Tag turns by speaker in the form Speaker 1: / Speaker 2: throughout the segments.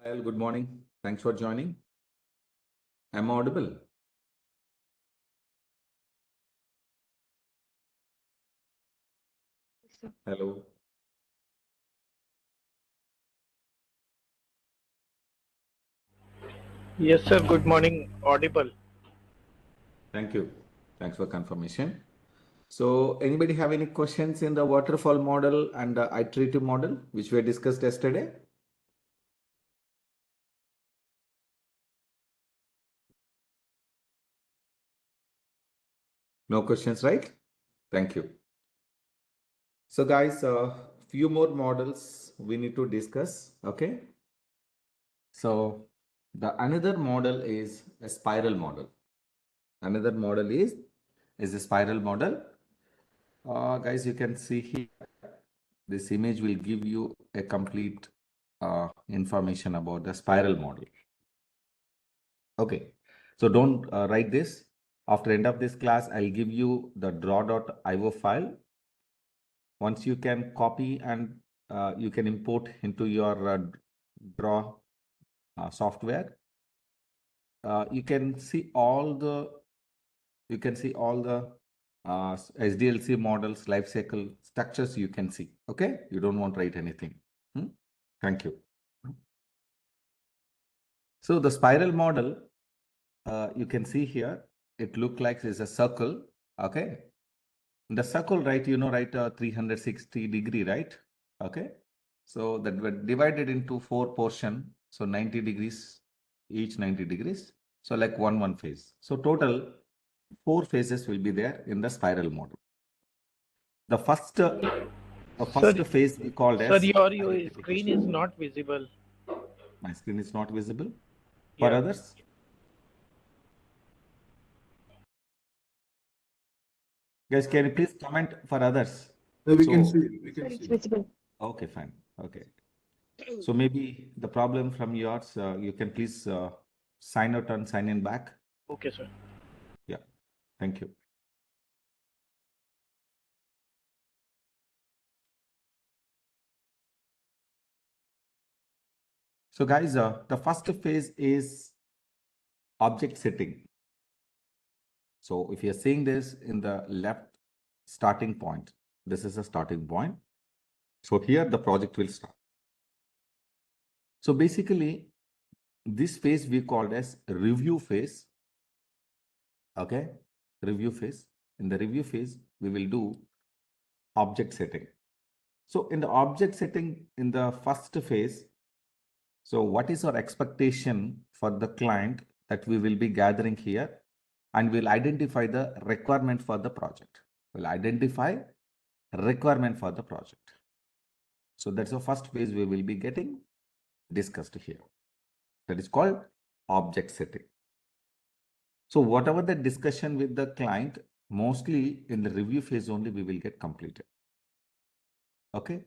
Speaker 1: Hi, good morning. Thanks for joining. Am I audible? Hello.
Speaker 2: Yes, sir. Good morning. Audible.
Speaker 1: Thank you. Thanks for confirmation. So, anybody have any questions in the waterfall model and the iterative model, which we discussed yesterday? No questions, right? Thank you. So, guys, few more models we need to discuss. Okay. So, the another model is a spiral model. Another model is a spiral model. Guys, you can see here. This image will give you a complete information about the spiral model. Okay, so don't write this. After end of this class, I'll give you the draw.io file. Once you can copy and you can import into your draw software. You can see all the SDLC models, life cycle structures you can see. Okay, you don't want to write anything. Thank you. So the spiral model, you can see here, it look like it's a circle. Okay. In the circle, right, 360 degree, right? Okay. So that were divided into 4 portion. So 90 degrees, each 90 degrees. So like one phase. So total 4 phases will be there in the spiral model. The first
Speaker 2: Sir,
Speaker 1: phase we called
Speaker 2: sir,
Speaker 1: as
Speaker 2: your screen is not visible.
Speaker 1: my screen is not visible for
Speaker 2: Yeah.
Speaker 1: others. Guys, can you please comment for others?
Speaker 3: No, we can
Speaker 1: So,
Speaker 3: see. We can
Speaker 4: Sir, it's
Speaker 3: see.
Speaker 4: visible.
Speaker 1: okay, fine. Okay. So maybe the problem from yours, you can please sign out and sign in back.
Speaker 2: Okay, sir.
Speaker 1: Yeah. Thank you. So guys, the first phase is object setting. So if you're seeing this in the left starting point, this is a starting point. So here the project will start. So basically, this phase we called as review phase. Okay, review phase. In the review phase, we will do object setting. So in the object setting in the first phase, so what is our expectation for the client that we will be gathering here, and we'll identify the requirement for the project. We'll identify requirement for the project. So that's the first phase we will be getting discussed here. That is called object setting. So whatever the discussion with the client, mostly in the review phase only we will get completed. Okay.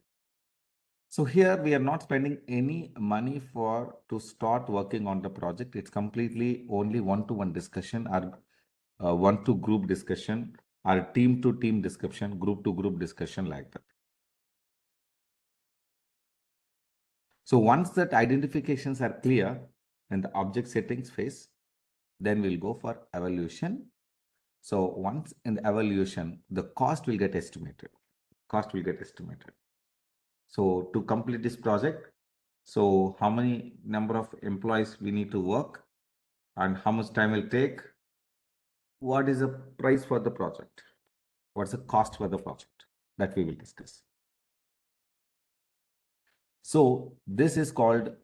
Speaker 1: So here we are not spending any money to start working on the project. It's completely only one-to-one discussion or one-to-group discussion or team-to-team discussion, group-to-group discussion like that. So once that identifications are clear in the object settings phase, then we'll go for evaluation. So once in the evaluation, the cost will get estimated. So to complete this project, so how many number of employees we need to work and how much time will take? What is the price for the project? What's the cost for the project? That we will discuss. So this is called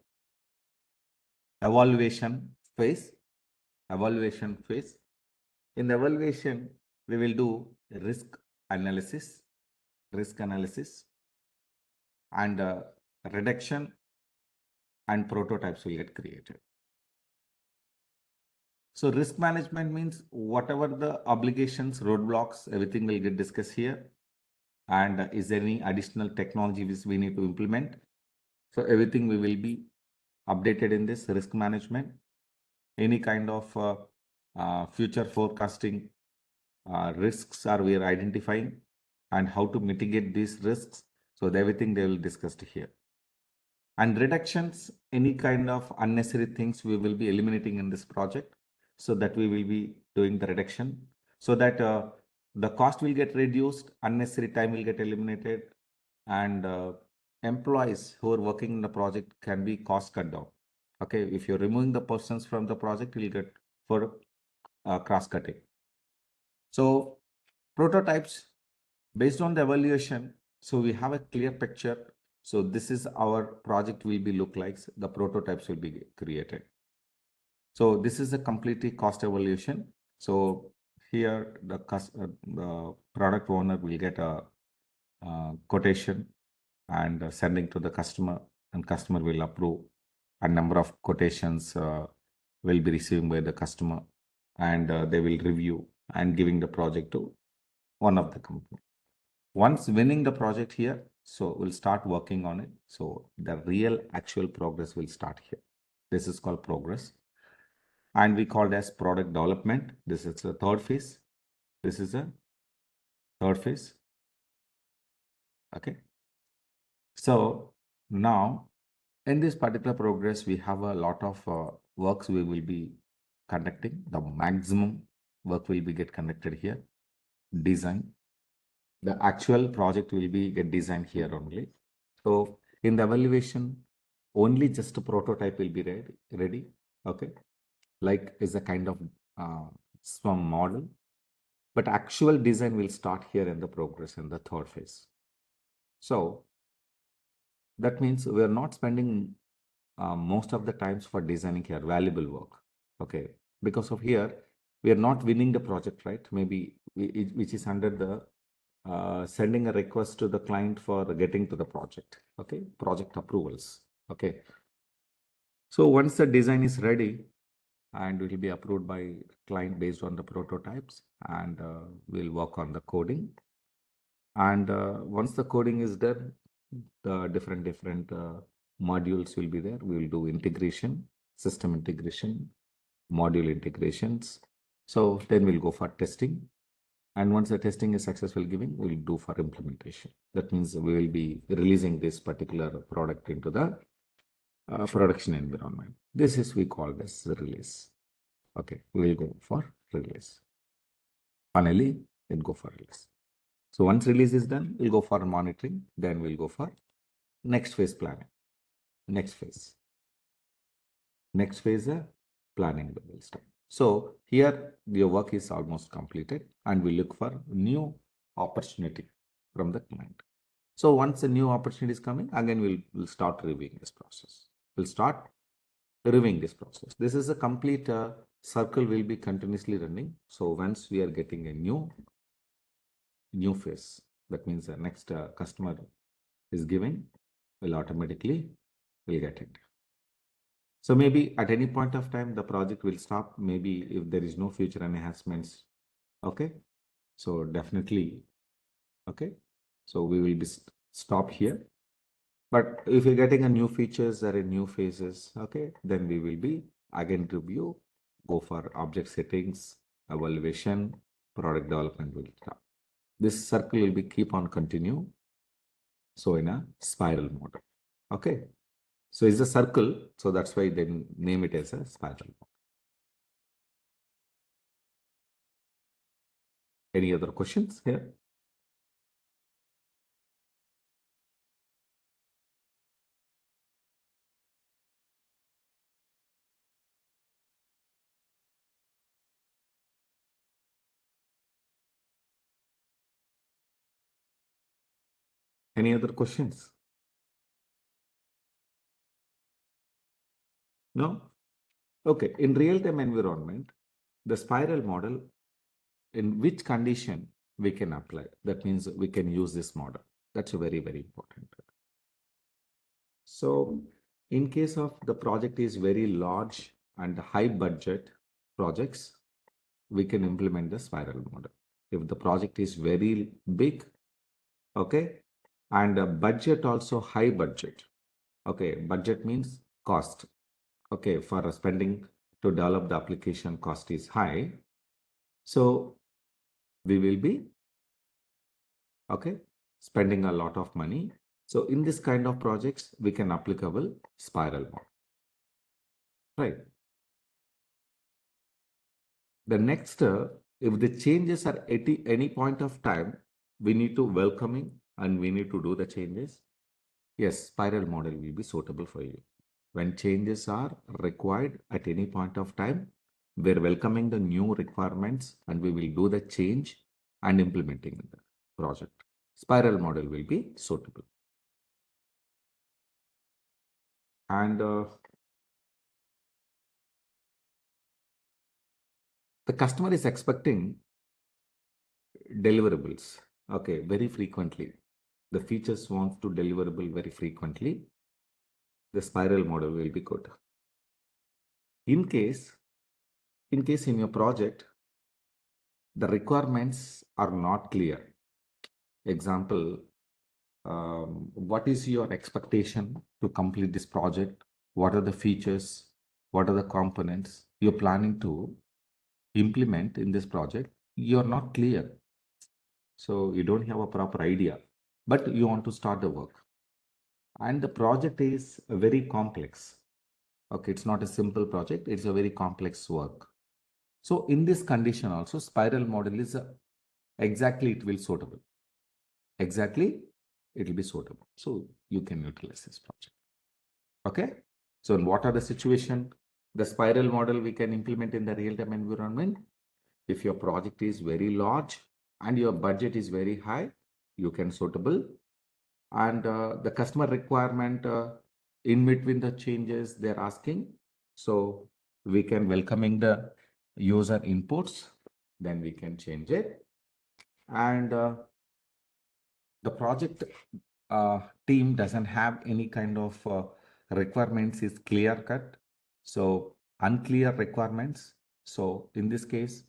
Speaker 1: evaluation phase. Evaluation phase. In the evaluation, we will do risk analysis, and reduction and prototypes will get created. So risk management means whatever the obligations, roadblocks, everything will get discussed here. And is there any additional technology which we need to implement? So everything we will be updated in this risk management. Any kind of future forecasting risks are we are identifying and how to mitigate these risks. So everything they will discuss here. And reductions, any kind of unnecessary things we will be eliminating in this project, so that we will be doing the reduction, so that the cost will get reduced, unnecessary time will get eliminated, and employees who are working in the project can be cost cut down. Okay, if you're removing the persons from the project, you'll get for cross cutting. So prototypes, based on the evaluation, so we have a clear picture. So this is our project will be look like, the prototypes will be created. So this is a completely cost evaluation. So here the product owner will get a quotation and sending to the customer, and customer will approve. A number of quotations will be received by the customer, and they will review and giving the project to one of the company. Once winning the project here, so we'll start working on it. So the real actual progress will start here. This is called progress, and we call it as product development. This is the third phase. This is a third phase. Okay. So now in this particular progress, we have a lot of works we will be conducting. The maximum work will be get conducted here. Design. The actual project will be get designed here only. So in the evaluation, only just a prototype will be ready. Okay. Like is a kind of some model, but actual design will start here in the progress in the third phase. So that means we are not spending most of the times for designing here valuable work. Okay, because of here we are not winning the project, right? Maybe which is under the sending a request to the client for getting to the project. Okay, project approvals. Okay, so once the design is ready and it will be approved by client based on the prototypes, and we'll work on the coding. And once the coding is done, the different modules will be there. We will do integration, system integration, module integrations. So then we'll go for testing. And once the testing is successful giving, we'll do for implementation. That means we will be releasing this particular product into the production environment. This is we call this release. Okay, we'll go for release. Finally, then go for release. So once release is done, we'll go for monitoring. Then we'll go for next phase planning. Next phase. Next phase, planning will start. So here your work is almost completed, and we look for new opportunity from the client. So once a new opportunity is coming, again we'll start reviewing this process. We'll start reviewing this process. This is a complete circle will be continuously running. So once we are getting a new phase, that means the next customer is giving, will automatically will get it. So maybe at any point of time, the project will stop. Maybe if there is no future enhancements. Okay. So definitely. Okay. So we will be stop here. But if you're getting a new features or a new phases, okay, then we will be again review, go for object settings, evaluation, product development will start. This circle will be keep on continue. So in a spiral mode. Okay. So it's a circle. So that's why they name it as a spiral. Any other questions here? Any other questions? No? Okay. In real-time environment, the spiral model, in which condition we can apply? That means we can use this model. That's very, very important. So in case of the project is very large and high budget projects, we can implement the spiral model. If the project is very big, okay, and a budget also high budget. Okay, budget means cost. Okay, for spending to develop the application, cost is high. So we will be, okay, spending a lot of money. So in this kind of projects, we can applicable spiral model, right? The next, if the changes are at any point of time, we need to welcoming and we need to do the changes. Yes, spiral model will be suitable for you. When changes are required at any point of time, we're welcoming the new requirements and we will do the change and implementing in the project. Spiral model will be suitable. And the customer is expecting deliverables, okay, very frequently. The features want to deliverable very frequently. The spiral model will be good. In case in your project, the requirements are not clear. Example, what is your expectation to complete this project? What are the features? What are the components you're planning to implement in this project? You're not clear. So you don't have a proper idea, but you want to start the work. And the project is very complex. Okay, it's not a simple project, it's a very complex work. So in this condition also, spiral model is exactly it will suitable. Exactly, it will be suitable. So you can utilize this project. Okay. So what are the situation? The spiral model we can implement in the real-time environment. If your project is very large and your budget is very high, you can suitable. And the customer requirement in between the changes they're asking. So we can welcoming the user inputs, then we can change it. And the project team doesn't have any kind of requirements is clear cut. So unclear requirements. So in this case,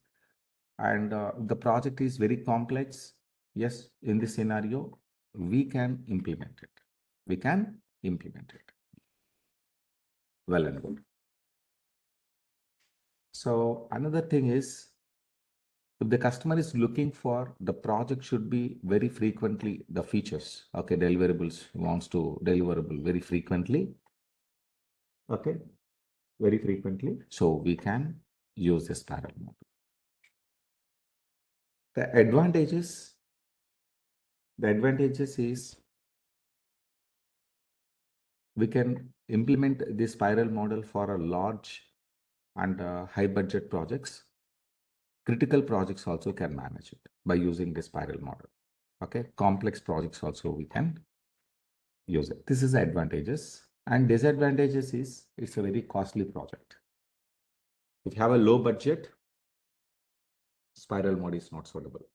Speaker 1: and the project is very complex. Yes, in this scenario, we can implement it. We can implement it. Well and good. So another thing is, if the customer is looking for the project should be very frequently the features, okay, deliverables wants to deliverable very frequently, okay, very frequently. So we can use this parallel model. The advantages is we can implement this spiral model for a large and high budget projects. Critical projects also can manage it by using this spiral model. Okay, complex projects also we can use it. This is the advantages, and disadvantages is it's a very costly project. If you have a low budget, spiral model is not suitable.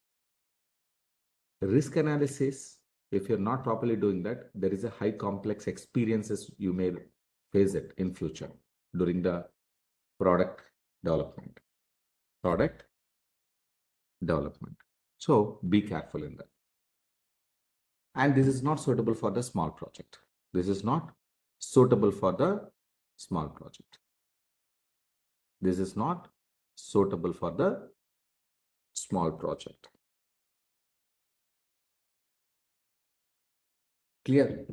Speaker 1: Risk analysis, if you're not properly doing that, there is a high complex experiences you may face it in future during the product development. So be careful in that. And this is not suitable for the small project. This is not suitable for the small project. This is not suitable for the small project. Clearly.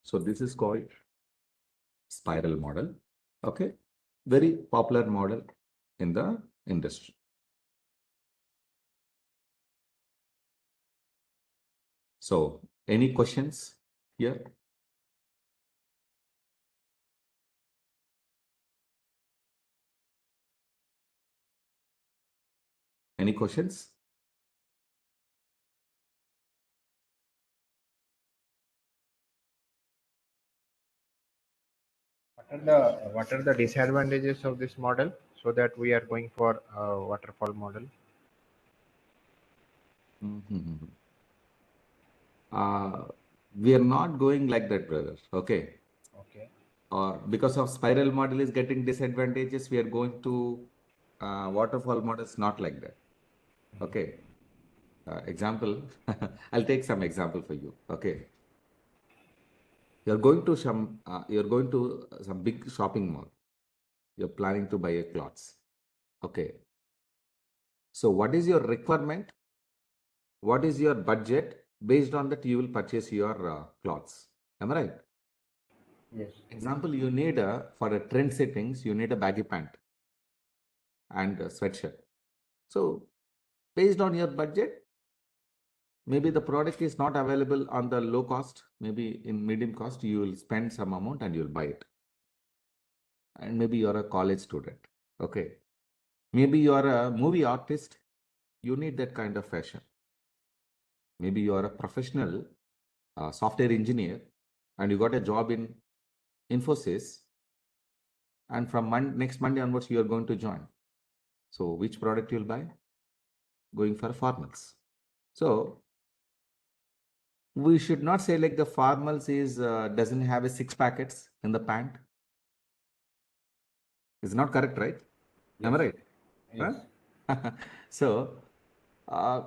Speaker 1: So this is called spiral model. Okay. Very popular model in the industry. So any questions here? Any questions?
Speaker 3: What are the disadvantages of this model so that we are going for a waterfall model?
Speaker 1: We are not going like that, brother. Okay.
Speaker 3: Okay.
Speaker 1: Or because of spiral model is getting disadvantages, we are going to waterfall models, not like that. Okay. Example, I'll take some example for you. Okay. You're going to some big shopping mall. You're planning to buy a clothes. Okay. So what is your requirement? What is your budget? based on that, you will purchase your clothes. Am I right?
Speaker 3: Yes.
Speaker 1: Example, you need for a trend settings, you need a baggy pant and a sweatshirt. So based on your budget, maybe the product is not available on the low cost, maybe in medium cost, you will spend some amount and you'll buy it. And maybe you're a college student. Okay. Maybe you're a movie artist, you need that kind of fashion. Maybe you're a professional software engineer and you got a job in Infosys, and from next Monday onwards, you are going to join. So which product you'll buy? Going for formals. So we should not say like the formals is doesn't have a 6 packets in the pant. It's not correct, right? Am I right?
Speaker 3: Yes.
Speaker 1: Huh? So uh,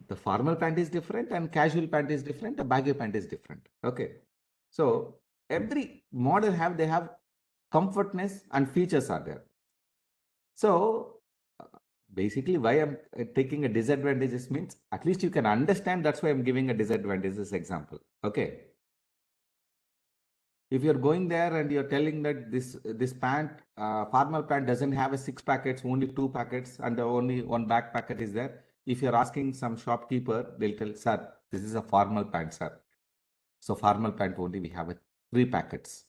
Speaker 1: the formal pant is different and casual pant is different. The baggy pant is different. Okay. So every model they have comfortness and features are there. So basically why I'm taking a disadvantages means at least you can understand. That's why I'm giving a disadvantages example. Okay. If you're going there and you're telling that this pant, formal pant doesn't have a 6 packets, only 2 packets, and only 1 back packet is there. If you're asking some shopkeeper, they'll tell, sir, this is a formal pant, sir. So formal pant only we have 3 packets.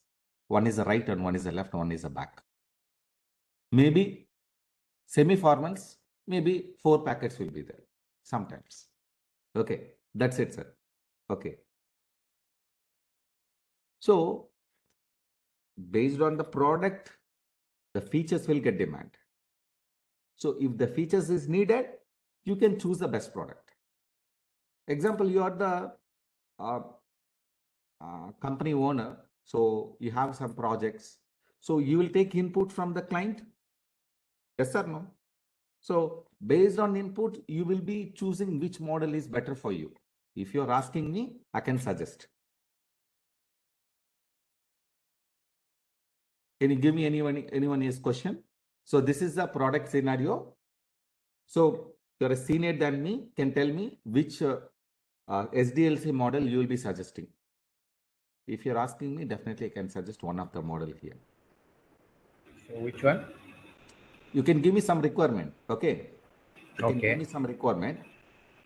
Speaker 1: One is a right and one is a left, one is a back. Maybe semi-formals, maybe 4 packets will be there sometimes. Okay, that's it, sir. Okay. So based on the product, the features will get demand. So if the features is needed, you can choose the best product. Example, you are the company owner, so you have some projects. So you will take input from the client? Yes or no? So based on input, you will be choosing which model is better for you. If you're asking me, I can suggest. Can you give me anyone his question? So this is the product scenario. So you're a senior than me, can tell me which SDLC model you will be suggesting. If you're asking me, definitely I can suggest one of the model here.
Speaker 3: So which one?
Speaker 1: You can give me some requirement. Okay. You can give
Speaker 3: Okay.
Speaker 1: me some requirement.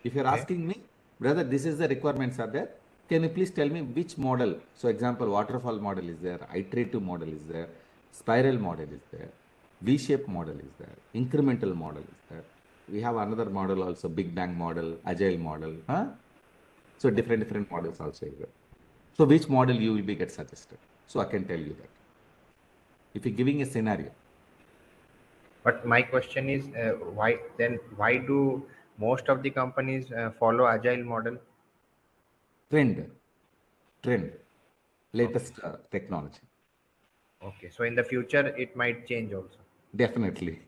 Speaker 1: If you're
Speaker 3: Okay.
Speaker 1: asking me, brother, this is the requirements are there. Can you please tell me which model? So example, waterfall model is there, iterative model is there, spiral model is there, V-shape model is there, incremental model is there. We have another model also, Big Bang model, agile model. Huh? So different models also is there. So which model you will be get suggested? So I can tell you that. If you're giving a scenario.
Speaker 3: But my question is, why do most of the companies follow agile model?
Speaker 1: Trend, latest technology.
Speaker 3: Okay. So in the future, it might change also.
Speaker 1: Definitely.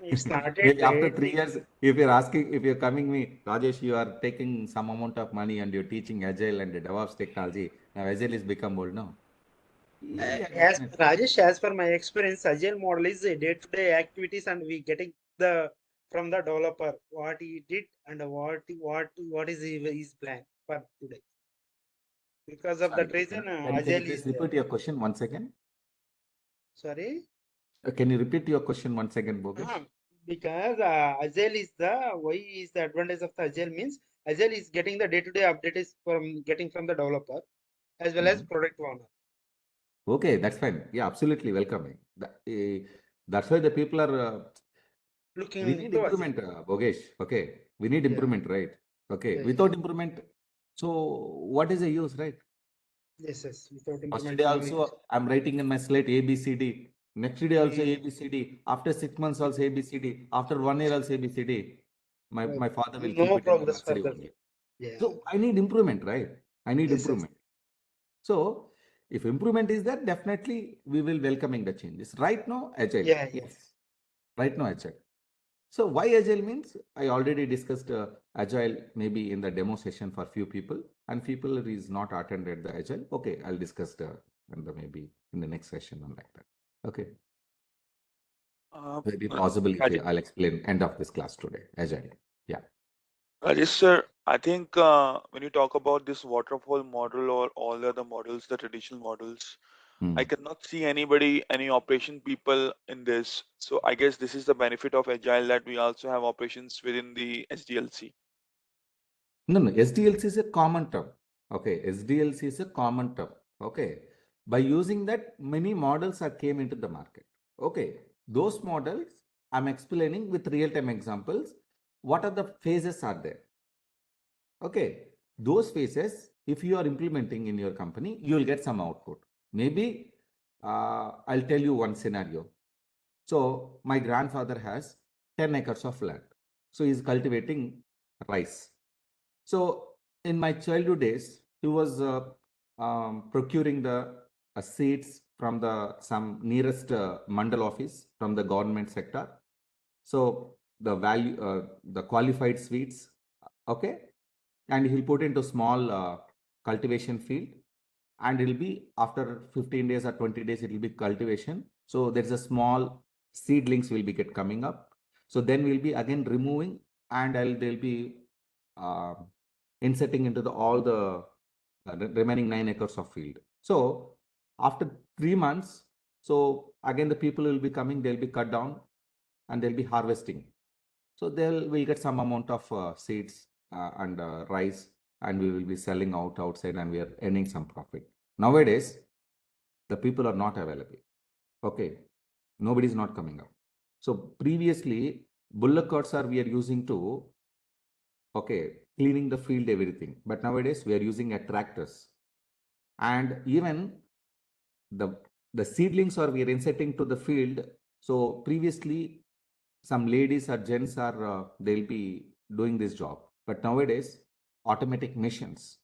Speaker 2: It's not a
Speaker 1: Maybe after
Speaker 2: trend.
Speaker 1: 3 years, if you're coming me, Rajesh, you are taking some amount of money and you're teaching Agile and DevOps technology. Now Agile is become old now. Yeah,
Speaker 4: As
Speaker 1: definitely.
Speaker 4: Rajesh, as per my experience, agile model is a day-to-day activities, and we getting the from the developer what he did and what is his plan for today. Because of that
Speaker 1: Sorry.
Speaker 4: reason,
Speaker 1: Can you
Speaker 4: agile
Speaker 1: please
Speaker 4: is there.
Speaker 1: repeat your question once again?
Speaker 4: Sorry.
Speaker 1: Can you repeat your question once again, Bogesh?
Speaker 4: Because agile is the why is the advantage of the agile means agile is getting the day-to-day update is from getting from the developer as well as product owner.
Speaker 1: Okay, that's fine. Yeah, absolutely welcoming. That's why the people are. We
Speaker 4: Looking
Speaker 1: need
Speaker 4: into agile.
Speaker 1: improvement, Bogesh. Okay, we need
Speaker 4: Yeah.
Speaker 1: improvement, right? Okay,
Speaker 4: Yes.
Speaker 1: without improvement, so what is the use, right?
Speaker 4: Yes. Without
Speaker 1: First
Speaker 4: implement
Speaker 1: day
Speaker 4: only.
Speaker 1: also, I'm writing in my slate ABCD. Next day also ABCD. After 6 months also ABCD. After 1 year also ABCD. My father will keep
Speaker 4: No
Speaker 1: it in the
Speaker 4: progress
Speaker 1: nursery
Speaker 4: further.
Speaker 1: only.
Speaker 4: Yeah.
Speaker 1: So I need improvement, right? I need
Speaker 4: Yes.
Speaker 1: improvement. So if improvement is there, definitely we will welcoming the changes. Right now, agile.
Speaker 4: Yeah.
Speaker 1: Yes. Right now, agile. So why agile means I already discussed agile maybe in the demo session for few people, and people is not attended the agile. Okay, I'll discuss maybe in the next session and like that. Okay. Maybe possible if
Speaker 5: Rajesh,
Speaker 1: I'll explain end of this class today. Agile. Yeah.
Speaker 5: Rajesh sir, I think when you talk about this waterfall model or all the other models, the traditional models,
Speaker 1: Hmm.
Speaker 5: I cannot see anybody, any operation people in this. So I guess this is the benefit of agile, that we also have operations within the SDLC.
Speaker 1: No, no, SDLC is a common term. Okay, SDLC is a common term. Okay, by using that, many models are came into the market. Okay, those models I'm explaining with real-time examples. What are the phases are there? Okay, those phases, if you are implementing in your company, you will get some output. Maybe I'll tell you one scenario. So my grandfather has 10 acres of land. So he's cultivating rice. So in my childhood days, he was procuring the seeds from the some nearest mandal office from the government sector. So the qualified seeds, okay, and he'll put into small cultivation field, and it'll be after 15 days or 20 days it will be cultivation. So there's a small seedlings will be get coming up. So then we'll be again removing, and they'll be uh, inserting into the all the remaining 9 acres of field. So after 3 months, so again the people will be coming, they'll be cut down and they'll be harvesting. So we'll get some amount of seeds and rice, and we will be selling outside, and we are earning some profit. Nowadays, the people are not available. Okay, nobody is not coming up. So previously, bullock carts are we are using to, okay, cleaning the field, everything. But nowadays we are using tractors, and even the seedlings are we are inserting to the field. So previously, some ladies or gents are they'll be doing this job, but nowadays automatic machines.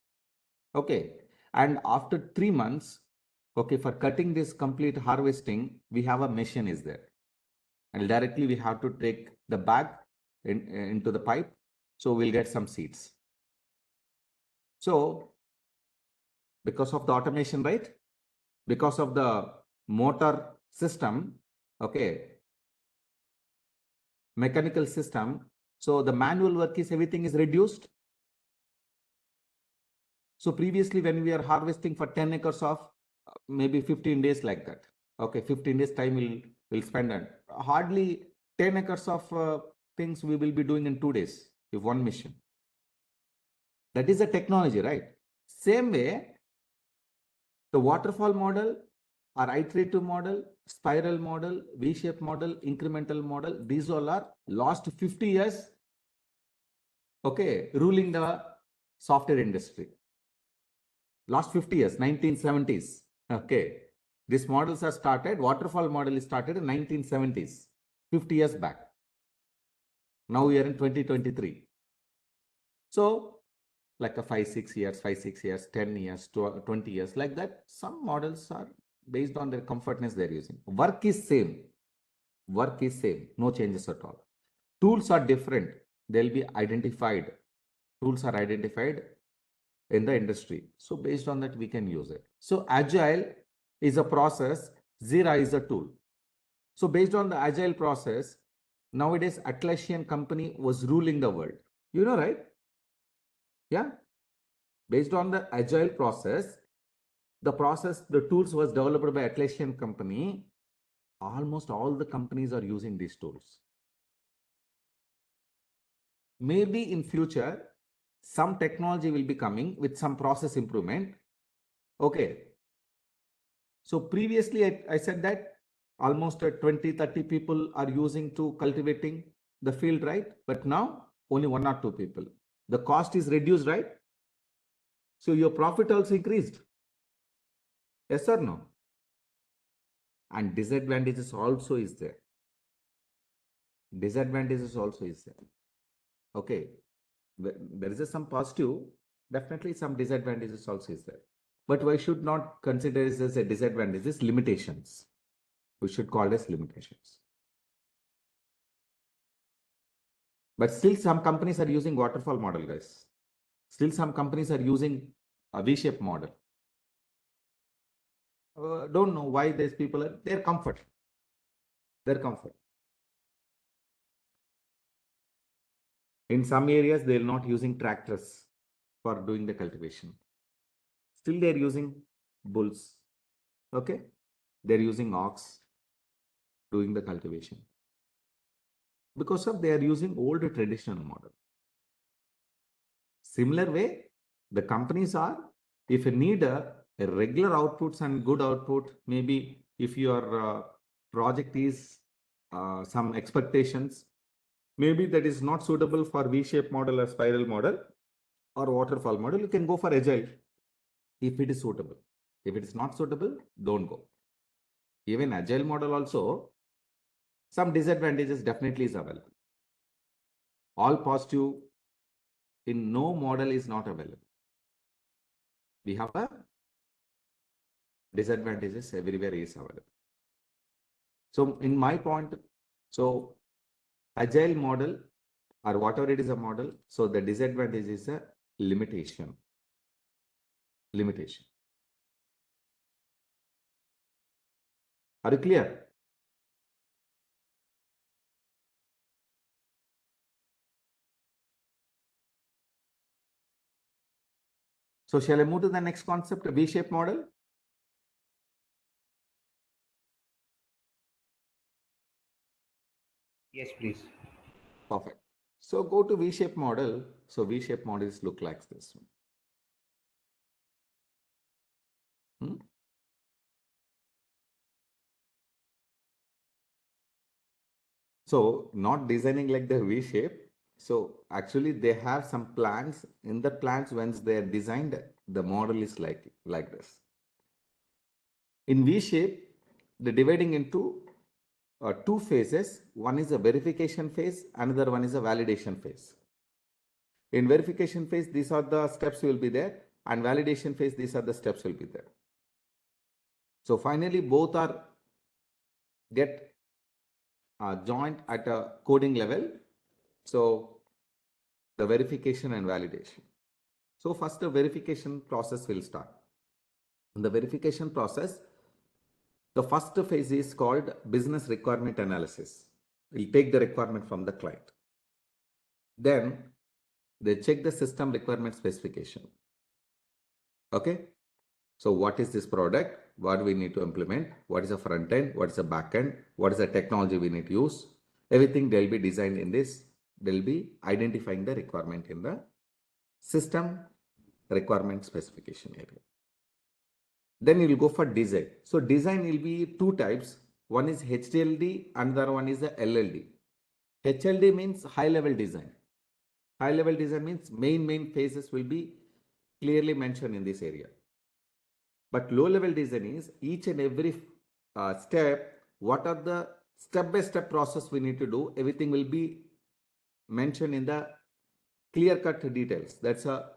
Speaker 1: Okay, and after 3 months, okay, for cutting this complete harvesting, we have a machine is there, and directly we have to take the bag into the pipe, so we'll get some seeds. So because of the automation, right, because of the motor system, okay, mechanical system, so the manual work is everything is reduced. So previously when we are harvesting for 10 acres of maybe 15 days like that, okay, 15 days time we'll spend on hardly 10 acres of things we will be doing in 2 days with one mission. That is a technology, right? Same way, the waterfall model or iterative model, spiral model, V-shaped model, incremental model, these all are last 50 years, okay, ruling the software industry. Last 50 years, 1970s, okay. These models are started, waterfall model is started in 1970s, 50 years back. Now we are in 2023. So like a 5-6 years, 10 years, 20 years, like that, some models are based on their comfortness they're using. Work is same, no changes at all. Tools are different, they'll be identified. Tools are identified in the industry. So based on that, we can use it. So agile is a process, Zira is a tool. So based on the agile process, nowadays Atlassian company was ruling the world. You know, right? Yeah. Based on the agile process, the tools was developed by Atlassian company. Almost all the companies are using these tools. Maybe in future, some technology will be coming with some process improvement. Okay. So previously I said that almost 20-30 people are using to cultivating the field, right? But now only 1 or 2 people. The cost is reduced, right? So your profit also increased. Yes or no? And disadvantages also is there. Disadvantages also is there. Okay. There is some positive, definitely some disadvantages also is there. But we should not consider this as a disadvantage, this limitations. We should call this limitations. But still some companies are using waterfall model, guys. Still some companies are using a V-shaped model. Don't know why these people are, their comfort. Their comfort. In some areas, they're not using tractors for doing the cultivation. Still, they're using bulls. Okay. They're using ox doing the cultivation. Because of they are using old traditional model. Similar way, the companies are, if you need a regular outputs and good output, maybe if your project is some expectations, maybe that is not suitable for V-shaped model or spiral model or waterfall model, you can go for agile if it is suitable. If it is not suitable, don't go. Even agile model also, some disadvantages definitely is available. All positive in no model is not available. We have a disadvantages everywhere is available. So in my point, so agile model or whatever it is a model, so the disadvantage is a limitation. Limitation. Are you clear? So shall I move to the next concept, a V-shaped model?
Speaker 3: Yes, please.
Speaker 1: Perfect. So go to V-shaped model. So V-shaped models look like this one. So not designing like the V shape. So actually they have some plans. In the plans, once they are designed, the model is like this. In V shape, the dividing into two phases. One is a verification phase, another one is a validation phase. In verification phase, these are the steps will be there, and validation phase, these are the steps will be there. So finally, both are get joined at a coding level. So the verification and validation. So first the verification process will start. In the verification process, the first phase is called business requirement analysis. We'll take the requirement from the client. Then they check the system requirement specification. Okay. So what is this product? What do we need to implement? What is the front end? What is the back end? What is the technology we need to use? Everything they'll be designed in this. They'll be identifying the requirement in the system requirement specification area. Then you will go for design. So design will be two types. One is HLD, another one is the LLD. HLD means high level design. High level design means main phases will be clearly mentioned in this area. But low level design is each and every step, what are the step-by-step process we need to do, everything will be mentioned in the clear-cut details. That's a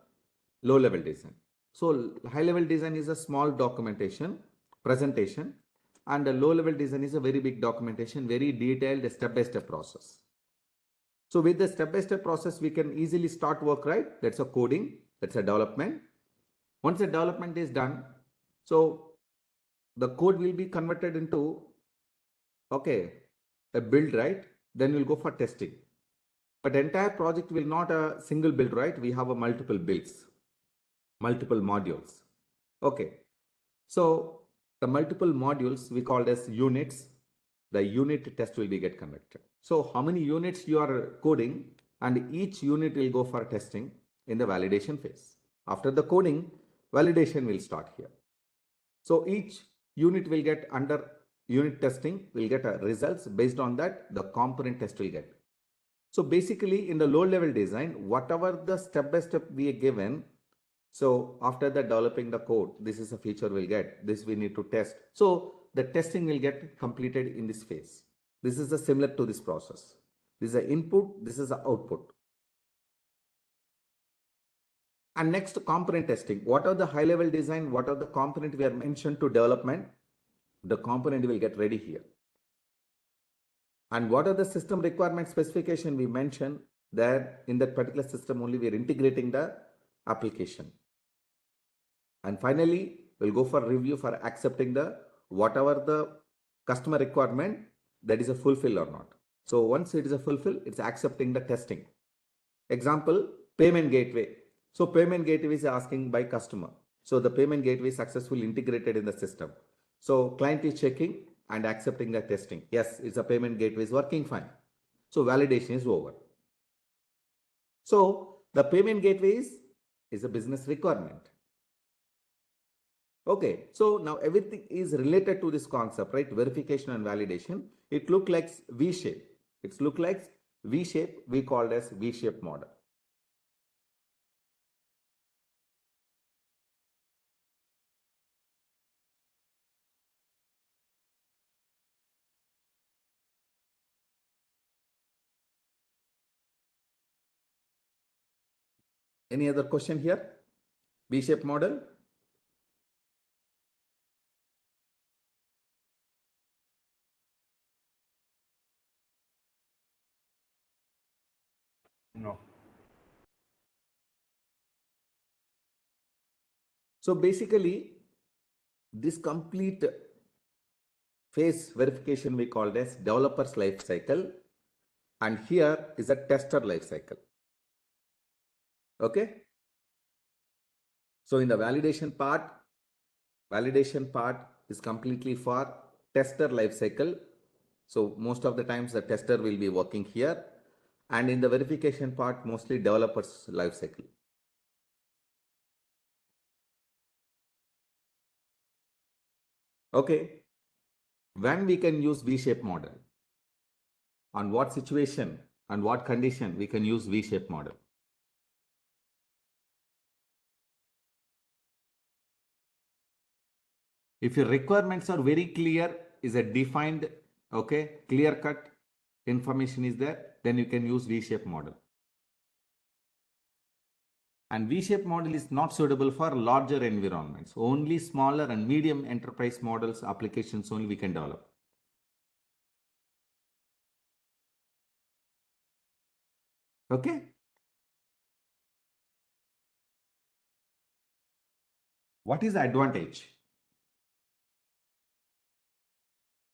Speaker 1: low level design. So high level design is a small documentation, presentation, and a low level design is a very big documentation, very detailed step-by-step process. So with the step-by-step process, we can easily start work, right? That's a coding, that's a development. Once the development is done, so the code will be converted into, okay, a build, right? Then we'll go for testing. But entire project will not a single build, right? We have a multiple builds, multiple modules. Okay. So the multiple modules we called as units, the unit test will be get conducted. So how many units you are coding, and each unit will go for testing in the validation phase. After the coding, validation will start here. So each unit will get under unit testing, will get a results. Based on that, the component test will get. So basically in the low level design, whatever the step-by-step we are given, so after that developing the code, this is a feature we'll get, this we need to test. So the testing will get completed in this phase. This is a similar to this process. This is the input, this is the output. And next, component testing. What are the high level design? What are the component we are mentioned to development? The component will get ready here. And what are the system requirement specification we mentioned that in that particular system only we are integrating the application. And finally, we'll go for review for accepting the whatever the customer requirement that is a fulfill or not. So once it is a fulfill, it's accepting the testing. Example, payment gateway. So payment gateway is asking by customer. So the payment gateway is successfully integrated in the system. So client is checking and accepting the testing. Yes, it's a payment gateway is working fine. So validation is over. So the payment gateway is a business requirement. Okay, so now everything is related to this concept, right? Verification and validation. It look like V shape. It's look like V shape. We called as V shape model. Any other question here? V shape model.
Speaker 3: No.
Speaker 1: So basically, this complete phase verification we called as developer's life cycle, and here is a tester life cycle. Okay. So in the validation part is completely for tester life cycle. So most of the times the tester will be working here, and in the verification part, mostly developer's life cycle. Okay. When we can use V-shape model? On what situation and what condition we can use V-shape model? If your requirements are very clear, is a defined, okay, clear cut information is there, then you can use V-shape model. And V-shape model is not suitable for larger environments. Only smaller and medium enterprise models applications only we can develop. Okay. What is the advantage?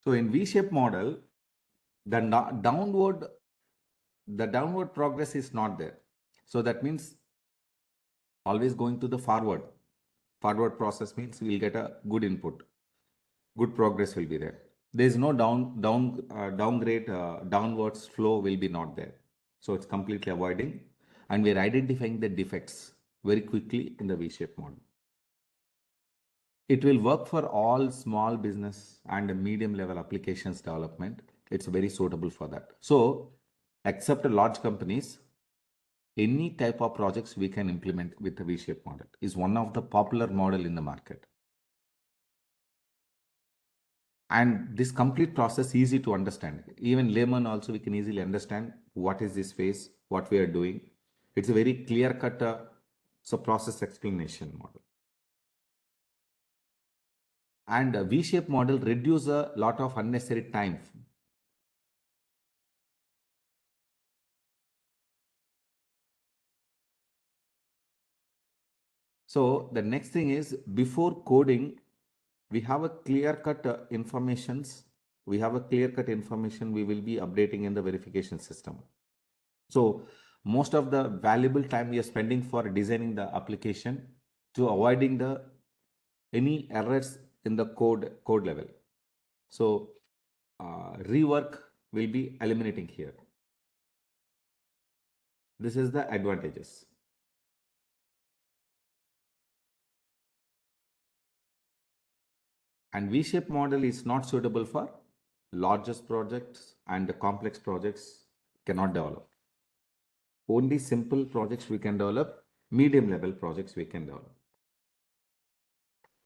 Speaker 1: So in V-shape model, the downward progress is not there. So that means always going to the forward. Forward process means we will get a good input. Good progress will be there. There is no downgrade, downwards flow will be not there. So it's completely avoiding, and we're identifying the defects very quickly in the V-shape model. It will work for all small business and medium level applications development. It's very suitable for that. So except large companies, any type of projects we can implement with the V-shape model is one of the popular model in the market. And this complete process easy to understand. Even layman also we can easily understand what is this phase, what we are doing. It's a very clear cut process explanation model. And a V-shape model reduce a lot of unnecessary time. So the next thing is, before coding, we have a clear cut informations. We have a clear cut information we will be updating in the verification system. So most of the valuable time we are spending for designing the application to avoiding the any errors in the code level. So rework will be eliminating here. This is the advantages. And V-shape model is not suitable for largest projects, and the complex projects cannot develop. Only simple projects we can develop, medium level projects we can develop.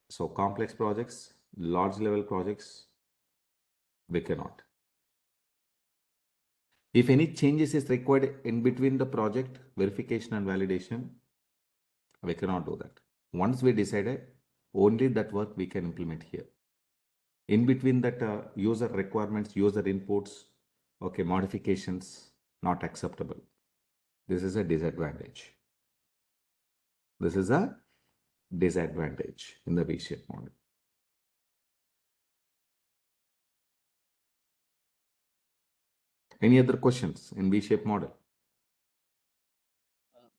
Speaker 1: So complex projects, large level projects, we cannot. If any changes is required in between the project verification and validation, we cannot do that. Once we decided, only that work we can implement here. In between that user requirements, user inputs, okay, modifications, not acceptable. This is a disadvantage. This is a disadvantage in the V-shape model. Any other questions in V-shape model?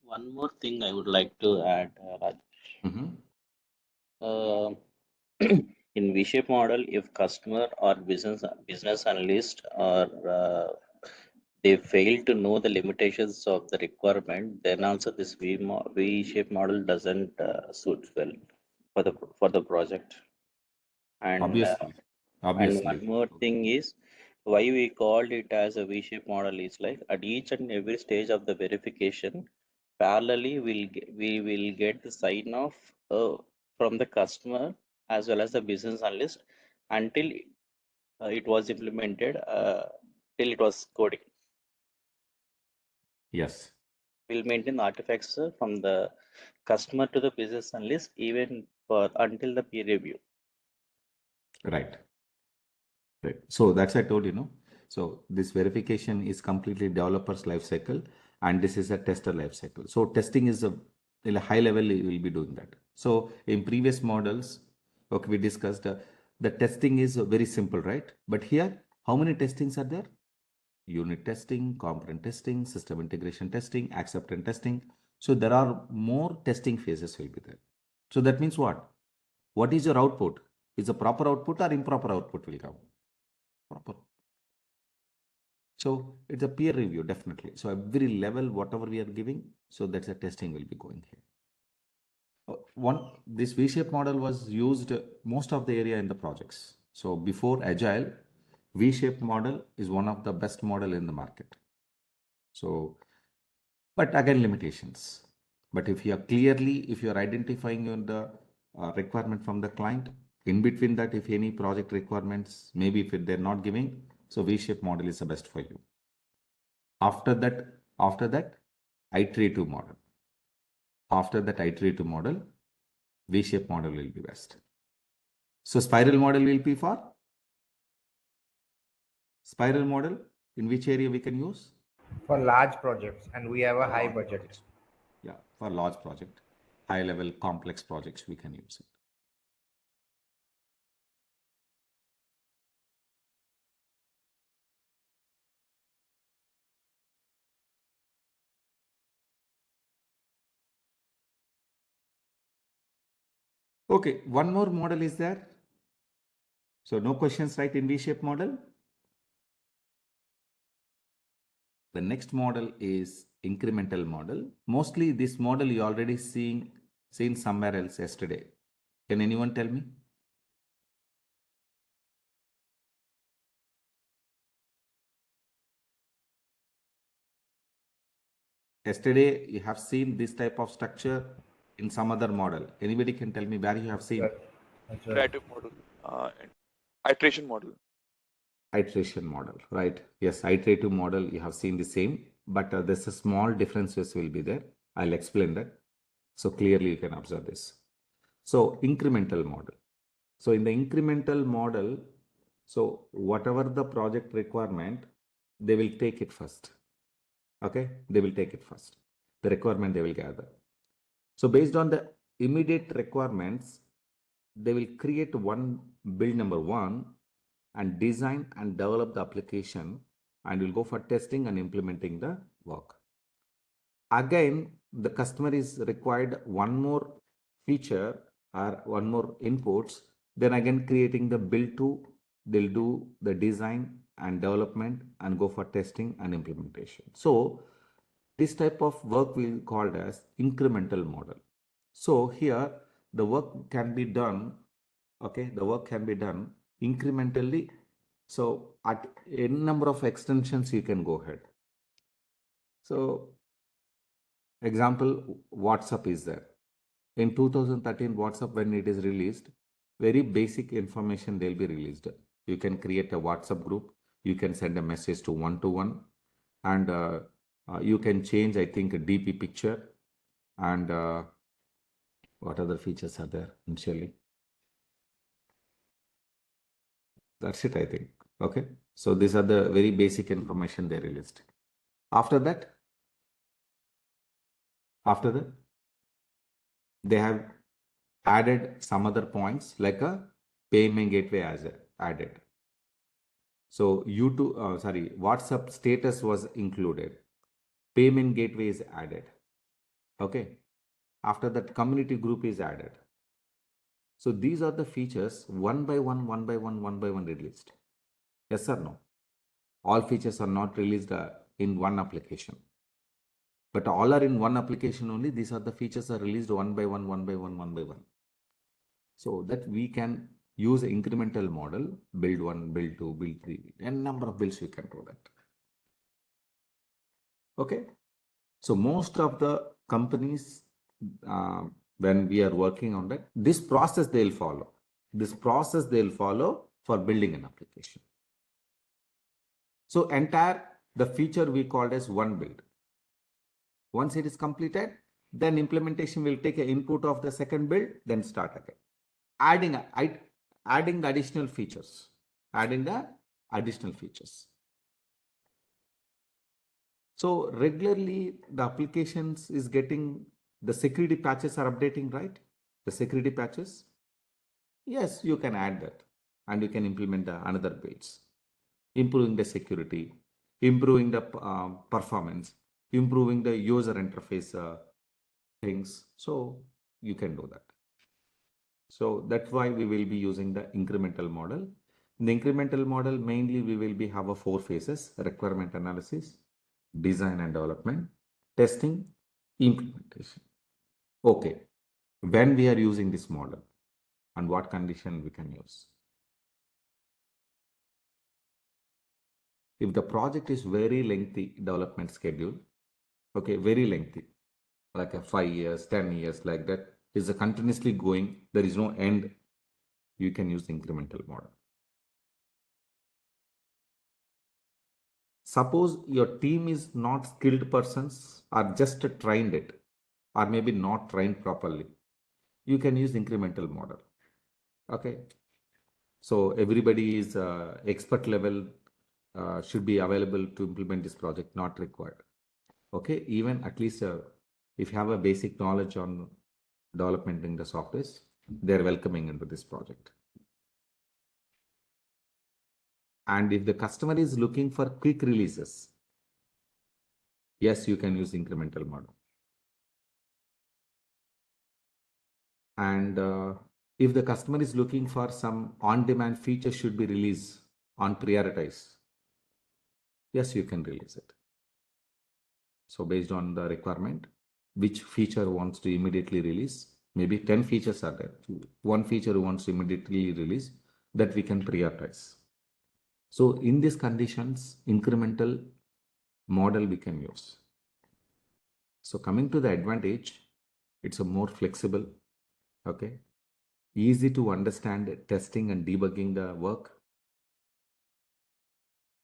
Speaker 6: One more thing I would like to add, Raj.
Speaker 1: Mhm.
Speaker 6: Uh, in V-shape model, if customer or business analyst or they fail to know the limitations of the requirement, then also this V-shape model doesn't suit well for the project. And
Speaker 1: Obviously,
Speaker 6: and one
Speaker 1: obviously.
Speaker 6: more thing is why we called it as a V-shaped model is like at each and every stage of the verification, parallelly we will get the sign off from the customer as well as the business analyst until it was implemented, till it was coding.
Speaker 1: Yes.
Speaker 6: We'll maintain the artifacts from the customer to the business analyst even for until the peer review.
Speaker 1: Right. Right. So that's I told you, no. So this verification is completely developer's life cycle, and this is a tester life cycle. So testing is in a high level, you will be doing that. So in previous models, okay, we discussed the testing is very simple, right? But here, how many testings are there? Unit testing, component testing, system integration testing, acceptance testing. So there are more testing phases will be there. So that means what? What is your output? Is a proper output or improper output will come? Proper. So it's a peer review, definitely. So every level, whatever we are giving, so that's a testing will be going here. This V-shaped model was used most of the area in the projects. So before Agile, V-shaped model is one of the best model in the market. So, but again, limitations. But if you are clearly, if you are identifying the requirement from the client, in between that, if any project requirements, maybe if they're not giving, so V-shaped model is the best for you. After that, iterative model. After that iterative model, V-shaped model will be best. So spiral model will be for spiral model. In which area we can use?
Speaker 3: For large projects, and we have a
Speaker 1: For
Speaker 3: high
Speaker 1: large
Speaker 3: budget.
Speaker 1: projects. Yeah, for large project, high level complex projects, we can use it. Okay, one more model is there. So no questions, right, in V-shaped model? The next model is incremental model. Mostly this model you already seen somewhere else yesterday. Can anyone tell me? Yesterday you have seen this type of structure in some other model. Anybody can tell me where you have seen?
Speaker 3: That's right.
Speaker 5: Iterative model, and iteration model.
Speaker 1: Iteration model, right? Yes, iterative model, you have seen the same, but there's a small differences will be there. I'll explain that. So clearly you can observe this. So incremental model. So in the incremental model, so whatever the project requirement, they will take it first. Okay, they will take it first. The requirement they will gather. So based on the immediate requirements, they will create one build number one and design and develop the application, and will go for testing and implementing the work. Again, the customer is required one more feature or one more inputs, then again creating the build to, they'll do the design and development and go for testing and implementation. So this type of work will be called as incremental model. So here the work can be done, okay, the work can be done incrementally. So at any number of extensions you can go ahead. So example, WhatsApp is there. In 2013, WhatsApp, when it is released, very basic information they'll be released. You can create a WhatsApp group. You can send a message to one, and you can change, I think, a DP picture, and what other features are there initially? That's it, I think. Okay. So these are the very basic information they released. After that, they have added some other points like a payment gateway as added. So WhatsApp status was included. Payment gateway is added. Okay. After that, community group is added. So these are the features one by one, one by one, one by one released. Yes or no? All features are not released in one application, but all are in one application only. These are the features are released one by one, one by one, one by one. So that we can use incremental model, build one, build two, build three, and number of builds we can do that. Okay. So most of the companies, when we are working on that, this process they'll follow. This process they'll follow for building an application. So the feature we called as one build. Once it is completed, then implementation will take an input of the second build, then start again. Adding the additional features. Adding the additional features. So regularly the applications is getting the security patches are updating, right? The security patches. Yes, you can add that and you can implement another builds, improving the security, improving the performance, improving the user interface things. So you can do that. So that's why we will be using the incremental model. In the incremental model, mainly we will be have a 4 phases: requirement analysis, design and development, testing, implementation. Okay, when we are using this model and what condition we can use. If the project is very lengthy development schedule, okay, very lengthy, like a 5 years, 10 years, like that, is a continuously going, there is no end, you can use the incremental model. Suppose your team is not skilled persons or just trained it, or maybe not trained properly, you can use incremental model. Okay. So everybody is expert level should be available to implement this project, not required. Okay. Even at least if you have a basic knowledge on development in the software, they're welcoming into this project. And if the customer is looking for quick releases, yes, you can use incremental model. And if the customer is looking for some on-demand feature should be released on prioritize, yes, you can release it. So based on the requirement, which feature wants to immediately release, maybe 10 features are there. One feature wants to immediately release, that we can prioritize. So in these conditions, incremental model we can use. So coming to the advantage, it's a more flexible, okay, easy to understand testing and debugging the work.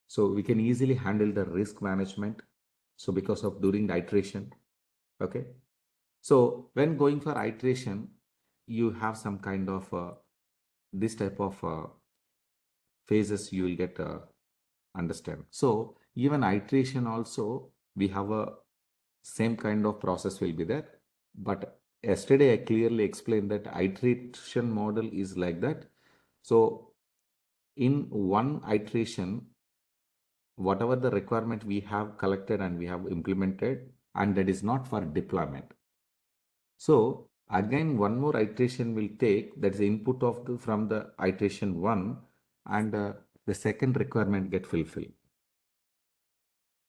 Speaker 1: So we can easily handle the risk management. So because of during the iteration, okay. So when going for iteration, you have some kind of this type of phases you will get understand. So even iteration also, we have a same kind of process will be there. But yesterday I clearly explained that iteration model is like that. So in one iteration, whatever the requirement we have collected and we have implemented, and that is not for deployment. So again, one more iteration will take, that's the input of from the iteration 1, and the second requirement get fulfilled.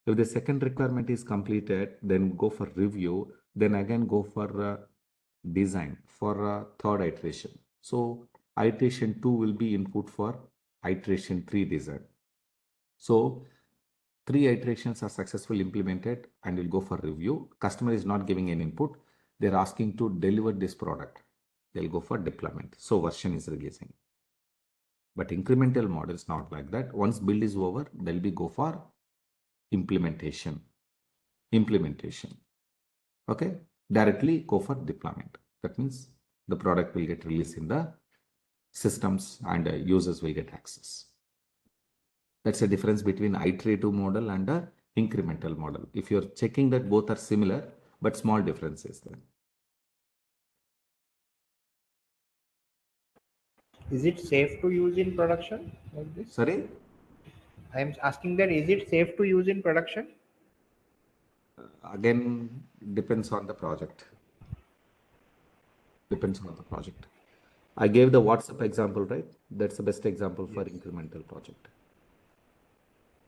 Speaker 1: If the second requirement is completed, then go for review, then again go for design for third iteration. So iteration 2 will be input for iteration 3 design. So 3 iterations are successfully implemented and will go for review. Customer is not giving any input. They're asking to deliver this product. They'll go for deployment. So version is releasing. But incremental model is not like that. Once build is over, they'll be go for implementation. Okay. Directly go for deployment. That means the product will get released in the systems and users will get access. That's the difference between iterative model and a incremental model. If you're checking that both are similar, but small differences there.
Speaker 3: Is it safe to use in production like this?
Speaker 1: Sorry?
Speaker 3: I am asking that, is it safe to use in production?
Speaker 1: Again, depends on the project. Depends on the project. I gave the WhatsApp example, right? That's the best example for incremental project.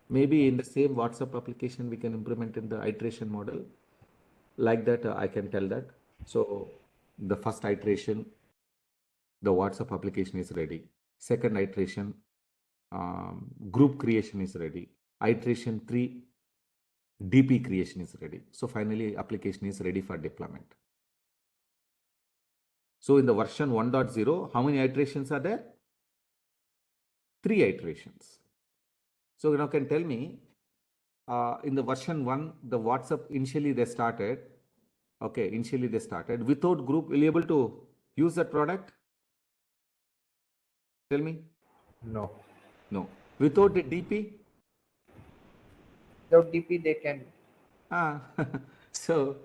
Speaker 1: Maybe in the same WhatsApp application, we can implement in the iteration model. Like that, I can tell that. So the first iteration, the WhatsApp application is ready. Second iteration, group creation is ready. Iteration 3, DP creation is ready. So finally, application is ready for deployment. So in the version 1.0, how many iterations are there? 3 iterations. So you now can tell me, in the version 1, the WhatsApp initially they started. Okay, initially they started without group. Will you able to use that product? Tell me.
Speaker 3: No.
Speaker 1: No. Without the DP?
Speaker 3: Without DP, they can.
Speaker 1: So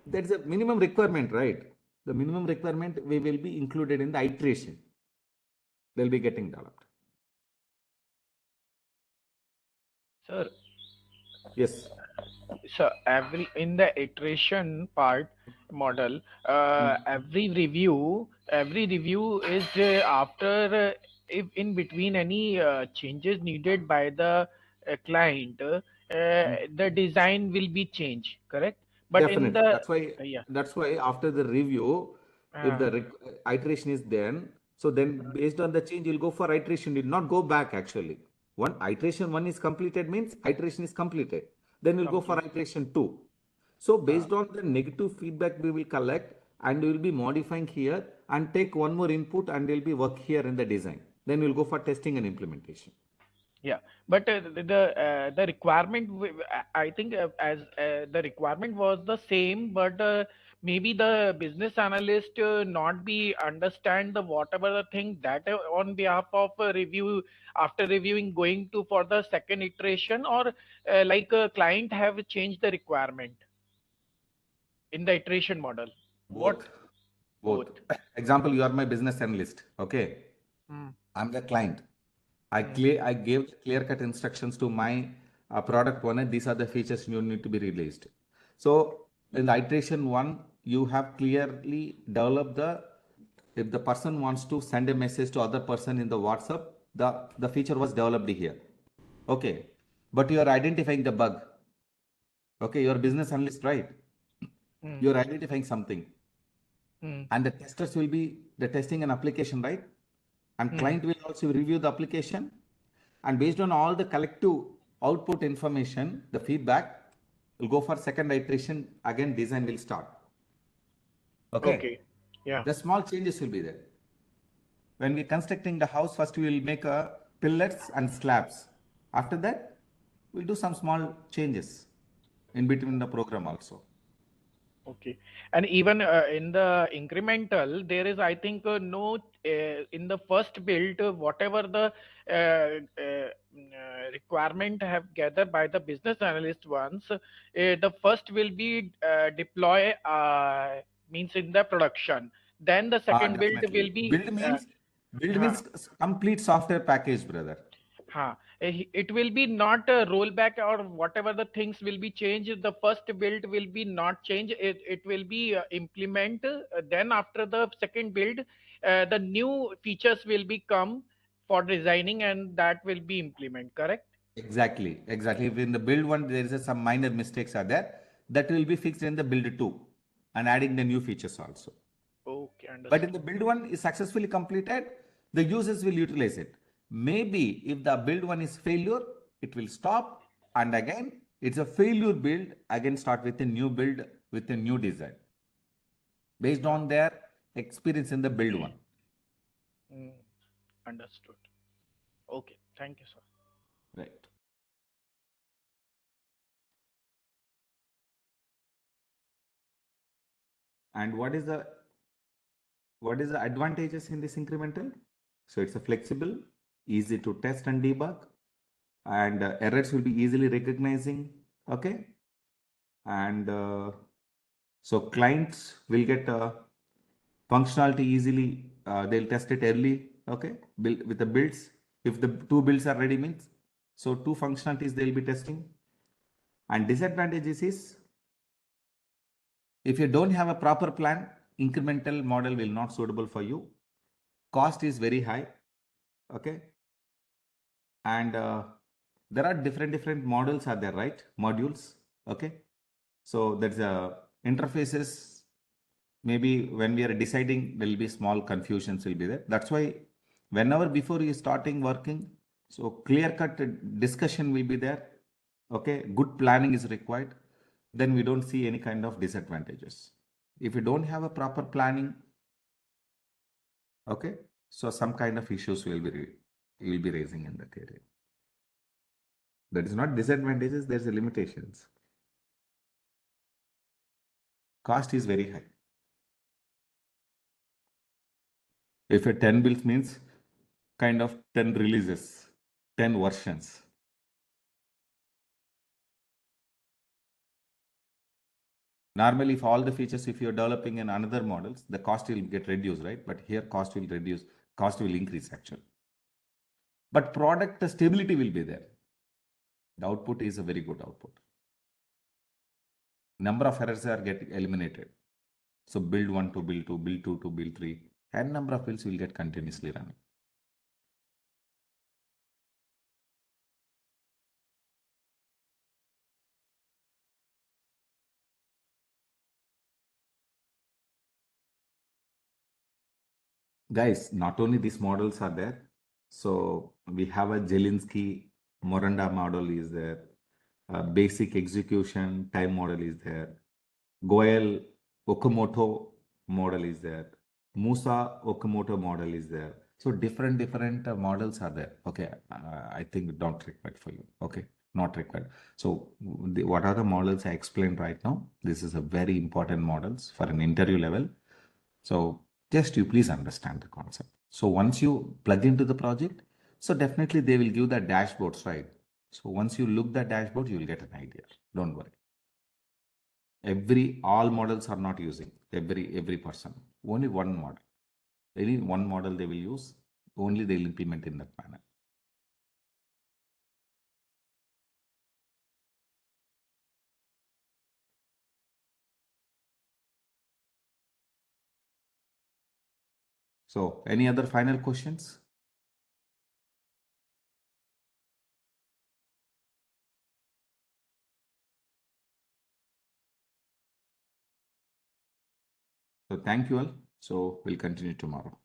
Speaker 1: that's a minimum requirement, right? The minimum requirement we will be included in the iteration. They'll be getting developed.
Speaker 2: Sir,
Speaker 1: Yes.
Speaker 2: so every in the iteration part model, every review is after if in between any changes needed by the client, the design will be changed, correct? But in
Speaker 1: Definitely.
Speaker 2: the
Speaker 1: That's why after the review, if the iteration is then, so then based on the change, you'll go for iteration. You'll not go back actually. One iteration one is completed means iteration is completed. Then we'll go for iteration 2. So based on the negative feedback we will collect and we will be modifying here and take one more input and we'll be work here in the design. Then we'll go for testing and implementation.
Speaker 2: Yeah, but the requirement, I think, as the requirement was the same, but maybe the business analyst not be understand the whatever the thing that on behalf of review, after reviewing going to for the second iteration, or like a client have changed the requirement in the iteration model. What
Speaker 1: Both.
Speaker 2: both?
Speaker 1: Example, you are my business analyst. Okay. I'm the client. I gave clear cut instructions to my product owner. These are the features you need to be released. So in the iteration 1, you have clearly developed if the person wants to send a message to other person in the WhatsApp, the feature was developed here. Okay. But you are identifying the bug. Okay. You're a business analyst, right? You're identifying something. And the testers will be the testing an application, right? And client will also review the application. And based on all the collective output information, the feedback will go for second iteration. Again, design will start. Okay.
Speaker 2: Okay, yeah.
Speaker 1: The small changes will be there. When we're constructing the house, first we will make a pillars and slabs. After that, we'll do some small changes in between the program also.
Speaker 2: Okay. And even in the incremental, there is, I think, no, in the first build, whatever the requirement have gathered by the business analyst once, the first will be deploy, means in the production. Then the second build will
Speaker 1: Definitely.
Speaker 2: be,
Speaker 1: Build means complete software package, brother.
Speaker 2: it will be not a rollback or whatever the things will be changed. The first build will be not changed. It will be implement. Then after the second build, the new features will be come for designing and that will be implement. Correct?
Speaker 1: Exactly. If in the build 1 there is some minor mistakes are there, that will be fixed in the build 2 and adding the new features also.
Speaker 2: Okay,
Speaker 1: But in
Speaker 2: understood.
Speaker 1: the build 1 is successfully completed, the users will utilize it. Maybe if the build 1 is failure, it will stop and again it's a failure build, again start with a new build with a new design based on their experience in the build 1.
Speaker 2: Understood. Okay, thank you, sir.
Speaker 1: Right. And what is the advantages in this incremental? So it's a flexible, easy to test and debug, and errors will be easily recognizing. Okay. And so clients will get functionality easily. They'll test it early. Okay. Build with the builds. If the 2 builds are ready means, so 2 functionalities they'll be testing. And disadvantages is, if you don't have a proper plan, incremental model will not suitable for you. Cost is very high. Okay. And there are different models are there, right? Modules. Okay. So there's a interfaces. Maybe when we are deciding, there will be small confusions will be there. That's why whenever before you starting working, so clear cut discussion will be there. Okay. Good planning is required. Then we don't see any kind of disadvantages. If you don't have a proper planning, okay, so some kind of issues will be you will be raising in that area. That is not disadvantages, there's a limitations. Cost is very high. If a 10 builds means kind of 10 releases, 10 versions. Normally, if all the features, if you're developing in another models, the cost will get reduced, right? But here cost will reduce, cost will increase actually. But product stability will be there. The output is a very good output. Number of errors are getting eliminated. So build 1 to build 2, build 2 to build 3, and number of builds will get continuously running. Guys, not only these models are there. So we have a Jelinski Moranda model is there. Basic execution time model is there. Goel Okamoto model is there. Musa Okamoto model is there. So different models are there. Okay, I think not required for you. Okay, not required. So what are the models I explained right now? This is a very important models for an interview level. So just you please understand the concept. So once you plug into the project, so definitely they will give the dashboards, right? So once you look the dashboard, you will get an idea. Don't worry. All models are not using every person. Only one model. Only one model they will use. Only they will implement in that manner. So any other final questions? So thank you all. So we'll continue tomorrow.